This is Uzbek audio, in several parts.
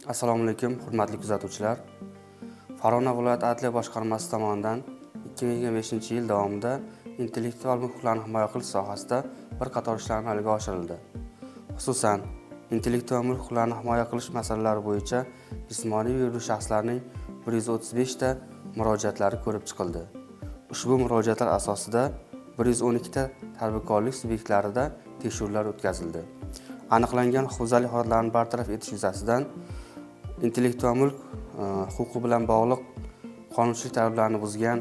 Assalomu alaykum, hurmatli kuzatuvchilar. Farg'ona viloyat adliya boshqarmasi tomonidan 2025-yil davomida intellektual mulk huquqlarini himoya qilish sohasida bir qator ishlar amalga oshirildi. Xususan, intellektual mulk huquqlarini himoya qilish masalalari bo'yicha jismoniy va yuridik shaxslarning 135 ta murojaatlari ko'rib chiqildi. Ushbu murojaatlar asosida 112 ta tadbirkorlik subyektlarida tekshiruvlar o'tkazildi. Aniqlangan huquqbuzarlik holatlarini bartaraf etish yuzasidan intellektual mulk huquqi bilan bog'liq qonunchilik talablarini buzgan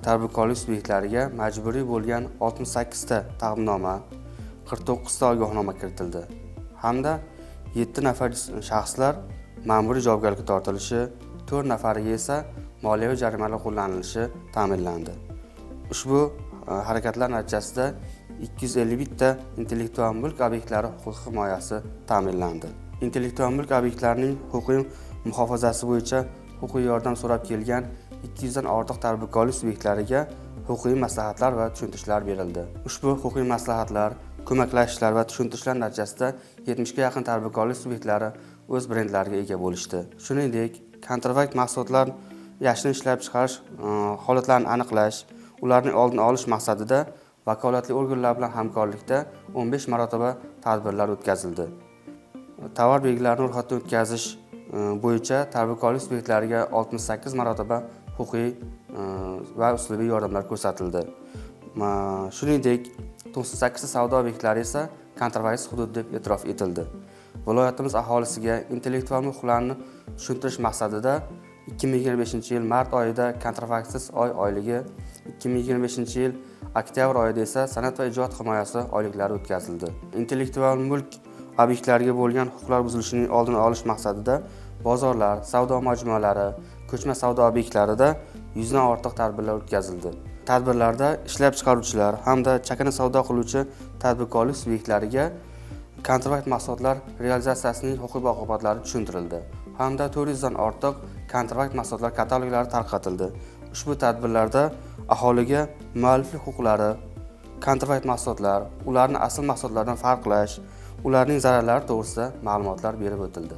tadbirkorlik subyektlariga majburiy bo'lgan 68 ta taqdimnoma, 49 ta ogohnoma kiritildi hamda 7 nafar shaxslar ma'muriy javobgarlikka tortilishi, 4 nafariga esa moliyaviy jarimalar qo'llanilishi ta'minlandi. Ushbu harakatlar natijasida 251 ta intellektual mulk obyektlari huquqiy himoyasi ta'minlandi. Intellektual mulk obyektlarining huquqiy muhofazasi bo'yicha huquqiy yordam so'rab kelgan 200 dan ortiq tadbirkorlik subyektlariga huquqiy maslahatlar va tushuntirishlar berildi. Ushbu huquqiy maslahatlar, ko'maklashishlar va tushuntirishlar natijasida 70 ga yaqin tadbirkorlik subyektlari o'z brendlariga ega bo'lishdi. Shuningdek, kontrafakt mahsulotlar yashirin ishlab chiqarish holatlarini aniqlash, ularning oldini olish maqsadida vakolatli organlar bilan hamkorlikda 15 marotaba tadbirlar o'tkazildi. Tovar belgilarini ro'yxatdan o'tkazish bo'yicha tadbirkorlik subyektlariga 68 marotaba huquqiy va uslubiy yordamlar ko'rsatildi. Shuningdek, 98 ta savdo obyektlari esa kontrafakt hudud deb e'tirof etildi. Viloyatimiz aholisiga intellektual mulk huquqlarini tushuntirish maqsadida 2025-yil mart oyida kontrafaktsiz oyligi, 2025-yil oktyabr oyida esa san'at va ijod himoyasi oyliklari o'tkazildi. Intellektual mulk obyektlariga bo'lgan huquqlar buzilishining oldini olish maqsadida bozorlar, savdo majmualari, ko'chma savdo obyektlarida 100 dan ortiq tadbirlar o'tkazildi. Tadbirlarda ishlab chiqaruvchilar hamda chakana savdo qiluvchi tadbirkorlik subyektlariga kontrafakt mahsulotlar realizatsiyasining huquqiy oqibatlari tushuntirildi hamda 400 dan ortiq kontrafakt mahsulotlar kataloglari tarqatildi. Ushbu tadbirlarda aholiga mualliflik huquqlari, kontrafakt mahsulotlar, ularni asl mahsulotlardan farqlash, ularning zararlari to'g'risida ma'lumotlar berib o'tildi.